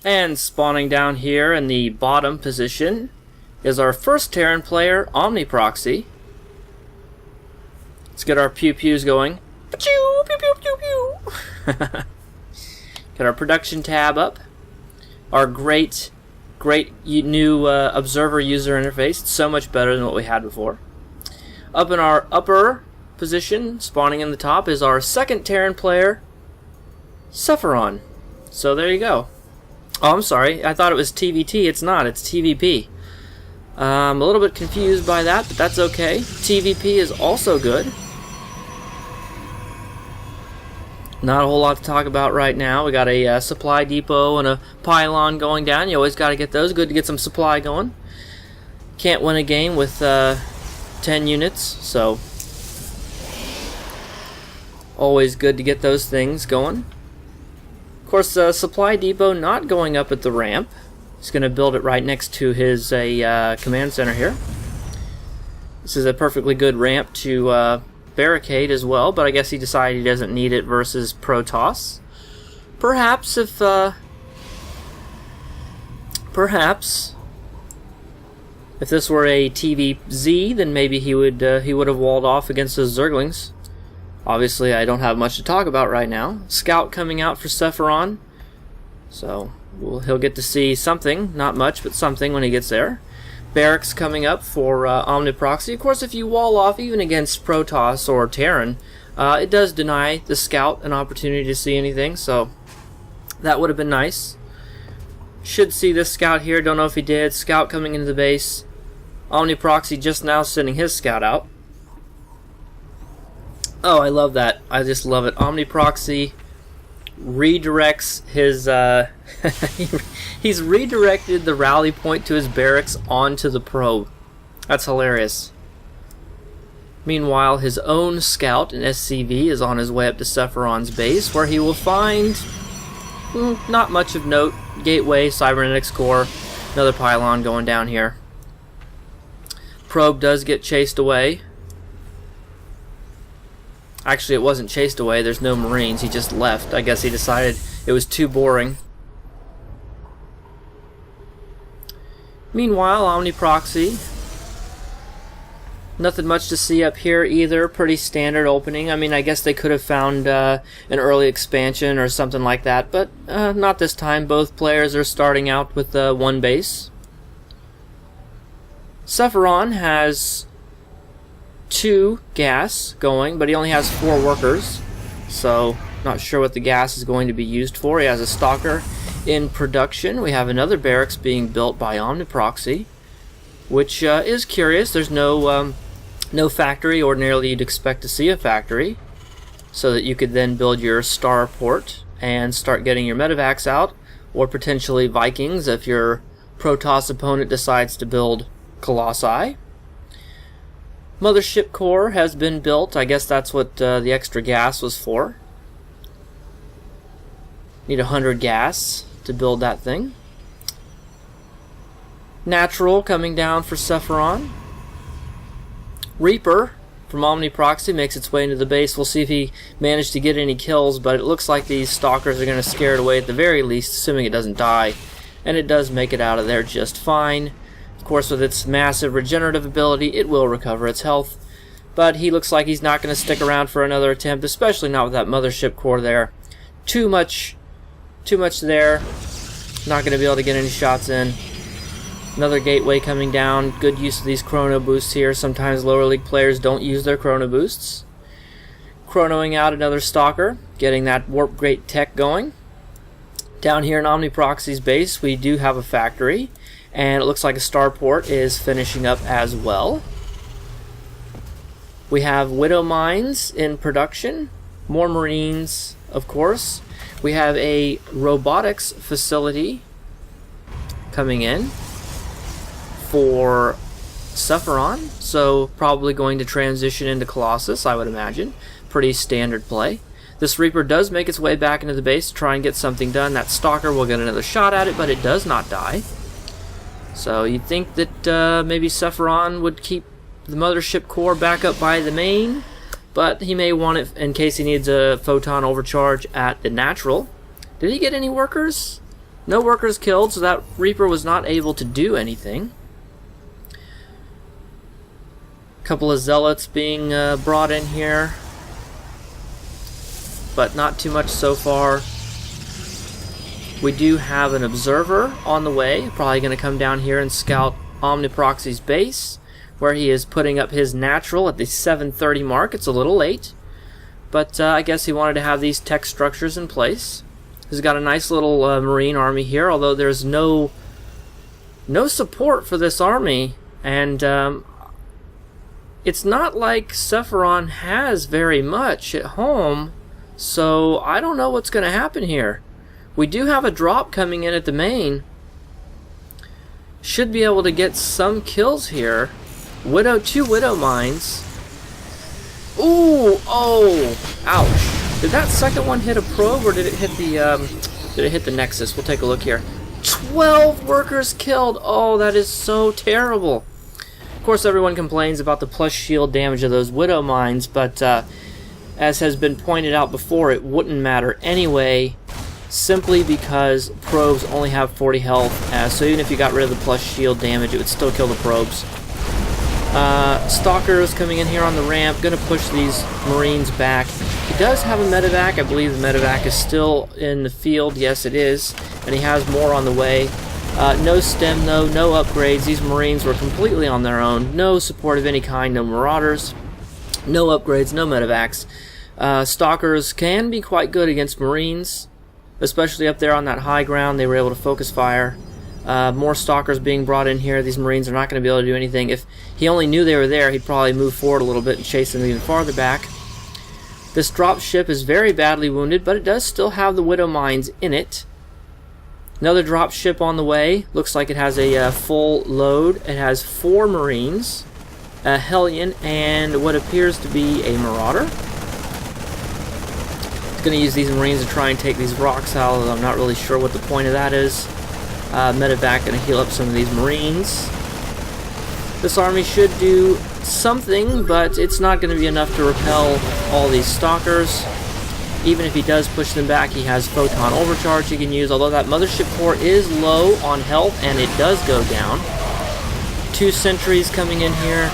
And spawning down here in the bottom position is our first Terran player, Omniproxy. Let's get our pew-pews going. Pew, pew, pew, pew, pew. Get our production tab up. Our great new observer user interface. It's so much better than what we had before. Up in our upper position, spawning in the top, is our second Terran player, Sepheron. So there you go. Oh, I'm sorry. I thought it was TVT. It's not. It's TVP. I'm a little bit confused by that, but that's okay. TVP is also good. Not a whole lot to talk about right now. We got a supply depot and a pylon going down. You always got to get those. Good to get some supply going. Can't win a game with 10 units, so always good to get those things going. Of course, the supply depot not going up at the ramp. He's going to build it right next to his command center here. This is a perfectly good ramp to barricade as well, but I guess he decided he doesn't need it versus Protoss. Perhaps if this were a TVZ, then maybe he would have walled off against those Zerglings. Obviously, I don't have much to talk about right now. Scout coming out for Sepheron, so he'll get to see something, not much, but something when he gets there. Barracks coming up for Omniproxy. Of course, if you wall off even against Protoss or Terran, it does deny the Scout an opportunity to see anything, so that would have been nice. Should see this Scout here, don't know if he did. Scout coming into the base. Omniproxy just now sending his Scout out. Oh, I love that. I just love it. Omniproxy redirects his he's redirected the rally point to his barracks onto the probe. That's hilarious. Meanwhile, his own scout, an SCV, is on his way up to Sepheron's base, where he will find not much of note. Gateway, cybernetics core, another pylon going down here. Probe does get chased away. Actually, it wasn't chased away. There's no Marines. He just left. I guess he decided it was too boring. Meanwhile, Omniproxy. Nothing much to see up here either. Pretty standard opening. I mean, I guess they could have found an early expansion or something like that, but not this time. Both players are starting out with one base. Sepheron has 2 gas going, but he only has 4 workers, so not sure what the gas is going to be used for. He has a stalker in production. We have another barracks being built by Omniproxy, which is curious. There's no factory. Ordinarily you'd expect to see a factory, so that you could then build your starport and start getting your medevacs out, or potentially Vikings if your Protoss opponent decides to build Colossi. Mothership core has been built. I guess that's what the extra gas was for. Need 100 gas to build that thing. Natural coming down for Sepheron. Reaper from Omniproxy makes its way into the base. We'll see if he managed to get any kills, but it looks like these stalkers are going to scare it away at the very least, assuming it doesn't die. And it does make it out of there just fine. Of course, with its massive regenerative ability, it will recover its health. But he looks like he's not going to stick around for another attempt, especially not with that mothership core there. Too much there. Not going to be able to get any shots in. Another gateway coming down. Good use of these chrono boosts here. Sometimes lower league players don't use their chrono boosts. Chronoing out another stalker, getting that warp gate tech going. Down here in Omniproxy's base, we do have a factory, and it looks like a starport is finishing up as well. We have Widow Mines in production, more Marines, of course. We have a robotics facility coming in for Sepheron, so probably going to transition into Colossus, I would imagine. Pretty standard play. This Reaper does make its way back into the base to try and get something done. That Stalker will get another shot at it, but it does not die. So you'd think that maybe Sepheron would keep the mothership core back up by the main, but he may want it in case he needs a photon overcharge at the natural. Did he get any workers? No workers killed, so that Reaper was not able to do anything. Couple of zealots being brought in here, but not too much so far. We do have an observer on the way, probably going to come down here and scout Omniproxy's base, where he is putting up his natural at the 7:30 mark. It's a little late, but I guess he wanted to have these tech structures in place. He's got a nice little Marine army here, although there's no support for this army, and it's not like Sepheron has very much at home, so I don't know what's going to happen here. We do have a drop coming in at the main. Should be able to get some kills here. Two Widow Mines. Ooh, oh, ouch. Did that second one hit a probe, or did it hit the Nexus? We'll take a look here. 12 workers killed. Oh, that is so terrible. Of course, everyone complains about the plus shield damage of those Widow Mines, but as has been pointed out before, it wouldn't matter anyway, simply because probes only have 40 health, so even if you got rid of the plus shield damage, it would still kill the probes. Stalkers coming in here on the ramp, gonna push these Marines back. He does have a medevac. I believe the medevac is still in the field. Yes, it is, and he has more on the way. No stem though, no upgrades. These Marines were completely on their own. No support of any kind, no marauders, no upgrades, no medevacs. Stalkers can be quite good against Marines, especially up there on that high ground. They were able to focus fire. More Stalkers being brought in here. These Marines are not going to be able to do anything. If he only knew they were there, he'd probably move forward a little bit and chase them even farther back. This drop ship is very badly wounded, but it does still have the Widow Mines in it. Another drop ship on the way. Looks like it has a full load. It has 4 Marines, a Hellion, and what appears to be a Marauder. It's going to use these Marines to try and take these rocks out, although I'm not really sure what the point of that is. Medevac going to heal up some of these Marines. This army should do something, but it's not going to be enough to repel all these Stalkers. Even if he does push them back, he has Photon Overcharge he can use, although that Mothership Core is low on health, and it does go down. 2 sentries coming in here.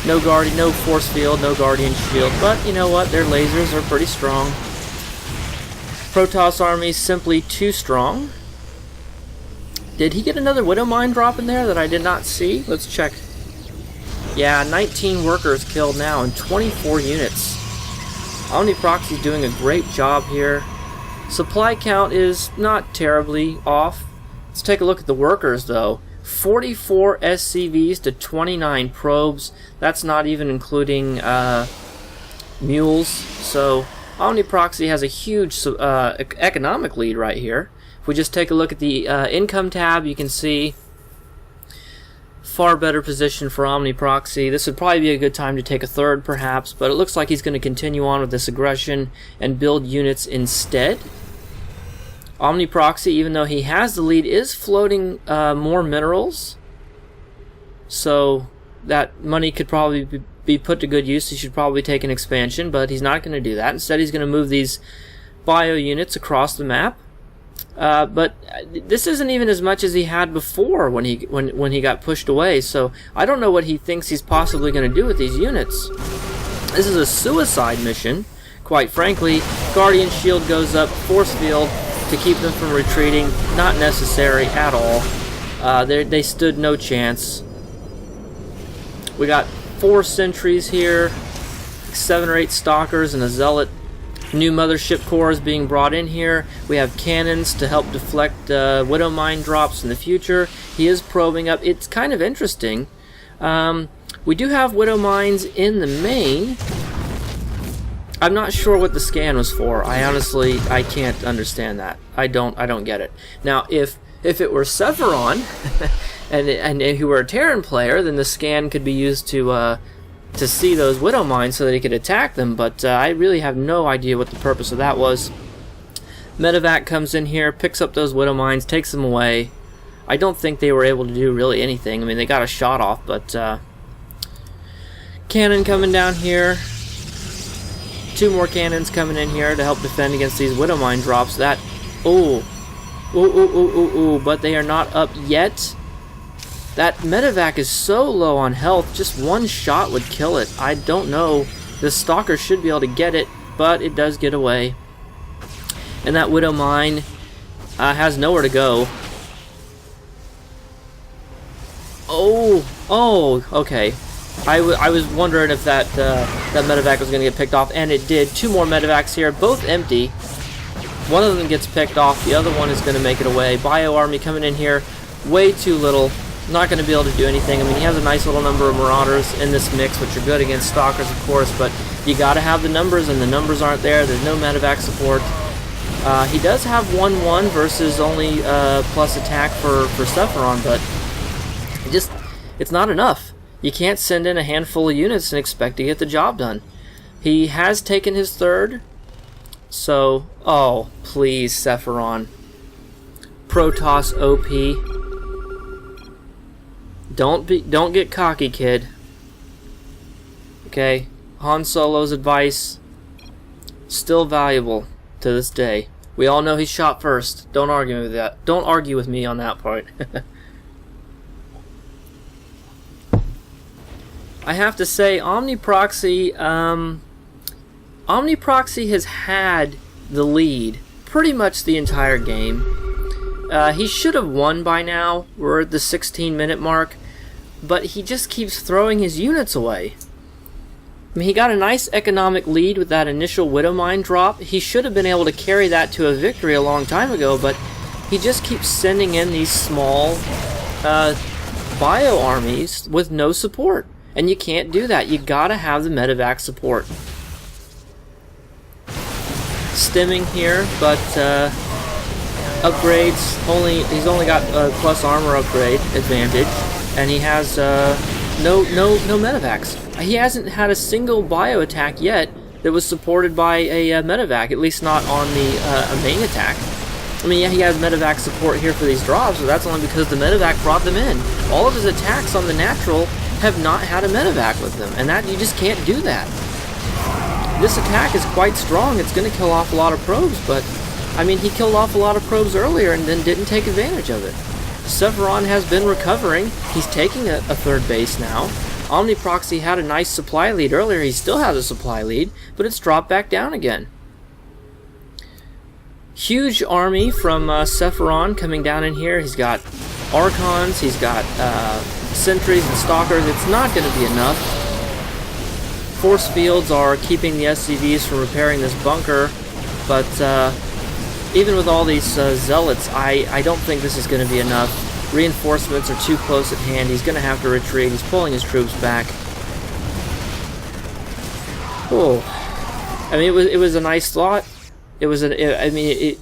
No Guardian, no Force Field, no Guardian Shield, but you know what? Their lasers are pretty strong. Protoss army simply too strong. Did he get another Widow Mine drop in there that I did not see? Let's check. Yeah, 19 workers killed now and 24 units. Omniproxy's doing a great job here. Supply count is not terribly off. Let's take a look at the workers though. 44 SCVs to 29 probes. That's not even including mules. So Omniproxy has a huge economic lead right here. If we just take a look at the income tab, you can see far better position for Omniproxy. This would probably be a good time to take a third perhaps, but it looks like he's going to continue on with this aggression and build units instead. Omniproxy, even though he has the lead, is floating more minerals, so that money could probably be put to good use. He should probably take an expansion, but he's not going to do that. Instead, he's going to move these bio units across the map. But this isn't even as much as he had before when he got pushed away, so I don't know what he thinks he's possibly going to do with these units. This is a suicide mission, quite frankly. Guardian Shield goes up, Force Field to keep them from retreating, not necessary at all. They stood no chance. We got 4 sentries here, 7 or 8 Stalkers, and a Zealot. New Mothership Core is being brought in here. We have cannons to help deflect Widow Mine drops in the future. He is probing up. It's kind of interesting. We do have Widow Mines in the main. I'm not sure what the scan was for. I can't understand that. I don't get it. Now, if it were Sepheron and he were a Terran player, then the scan could be used to see those Widow Mines so that he could attack them, but I really have no idea what the purpose of that was. Medevac comes in here, picks up those Widow Mines, takes them away. I don't think they were able to do really anything. I mean, they got a shot off, but cannon coming down here. 2 more cannons coming in here to help defend against these Widow Mine drops. Ooh, ooh, ooh, ooh, ooh, but they are not up yet. That medevac is so low on health, just one shot would kill it. I don't know. The Stalker should be able to get it, but it does get away. And that Widow Mine has nowhere to go. Oh, okay. I was wondering if that medevac was going to get picked off, and it did. 2 more medevacs here, both empty. One of them gets picked off, the other one is going to make it away. Bio Army coming in here, way too little. Not going to be able to do anything. I mean, he has a nice little number of Marauders in this mix, which are good against Stalkers, of course, but you got to have the numbers, and the numbers aren't there. There's no medevac support. He does have 1-1 versus only plus attack for Sepheron, but it's not enough. You can't send in a handful of units and expect to get the job done. He has taken his 3rd, so oh please, Sepheron, Protoss OP. Don't get cocky, kid. Okay, Han Solo's advice still valuable to this day. We all know he shot first. Don't argue with that. Don't argue with me on that part. I have to say, Omniproxy has had the lead pretty much the entire game. He should have won by now. We're at the 16-minute mark, but he just keeps throwing his units away. I mean, he got a nice economic lead with that initial Widow Mine drop. He should have been able to carry that to a victory a long time ago, but he just keeps sending in these small bio armies with no support. And you can't do that. You gotta have the medevac support. Stimming here, but upgrades, he's only got plus armor upgrade advantage, and he has no medevacs. He hasn't had a single bio attack yet that was supported by a medevac, at least not on the main attack. I mean, yeah, he has medevac support here for these drops, but that's only because the medevac brought them in. All of his attacks on the natural have not had a medevac with them, and that you just can't do that. This attack is quite strong. It's going to kill off a lot of probes, but I mean, he killed off a lot of probes earlier and then didn't take advantage of it. Sepheron has been recovering. He's taking a 3rd base now. Omniproxy had a nice supply lead earlier. He still has a supply lead, but it's dropped back down again. Huge army from Sepheron coming down in here. He's got Archons, he's got Sentries and Stalkers. It's not going to be enough. Force fields are keeping the SCVs from repairing this bunker, but even with all these zealots, I don't think this is going to be enough. Reinforcements are too close at hand. He's going to have to retreat. He's pulling his troops back. Oh, I mean, it was a nice thought. It was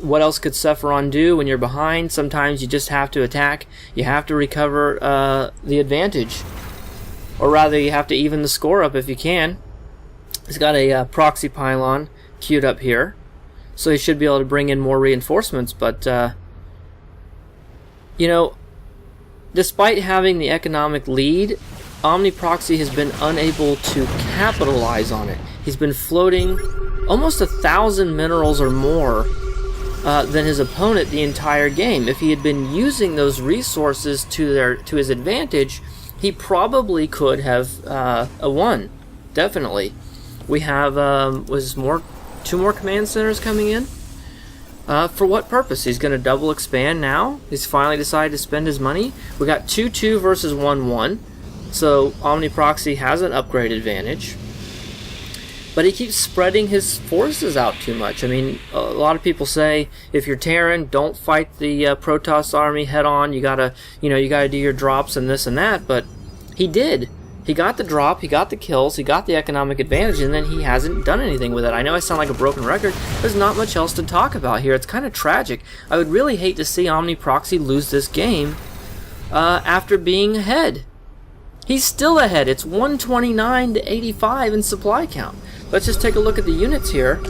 what else could Sepheron do when you're behind? Sometimes you just have to attack. You have to recover the advantage, or rather, you have to even the score up if you can. He's got a proxy pylon queued up here, so he should be able to bring in more reinforcements. But you know, despite having the economic lead, Omniproxy has been unable to capitalize on it. He's been floating almost 1,000 minerals or more than his opponent the entire game. If he had been using those resources to his advantage, he probably could have won. Definitely. We have 2 more command centers coming in. For what purpose? He's going to double expand now. He's finally decided to spend his money. We got 2-2 versus 1-1. So Omniproxy has an upgrade advantage. But he keeps spreading his forces out too much. I mean, a lot of people say, if you're Terran, don't fight the Protoss army head on. You gotta do your drops and this and that. But he did. He got the drop, he got the kills, he got the economic advantage, and then he hasn't done anything with it. I know I sound like a broken record. There's not much else to talk about here. It's kind of tragic. I would really hate to see Omniproxy lose this game after being ahead. He's still ahead. It's 129 to 85 in supply count. Let's just take a look at the units here.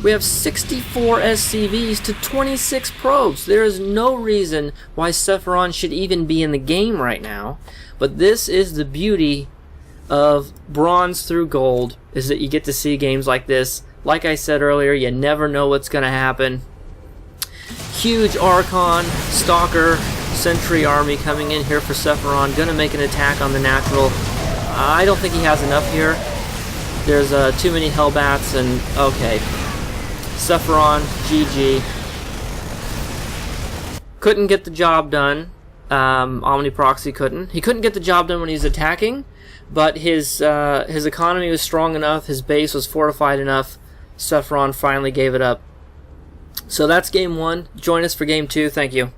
We have 64 SCVs to 26 probes. There is no reason why Sepheron should even be in the game right now. But this is the beauty of bronze through gold, is that you get to see games like this. Like I said earlier, you never know what's going to happen. Huge Archon, Stalker, Sentry army coming in here for Sepheron. Gonna make an attack on the natural. I don't think he has enough here. There's too many Hellbats and... okay. Sepheron, GG. Couldn't get the job done. Omniproxy couldn't. He couldn't get the job done when he was attacking, but his economy was strong enough, his base was fortified enough, Sepheron finally gave it up. So that's game 1. Join us for game 2. Thank you.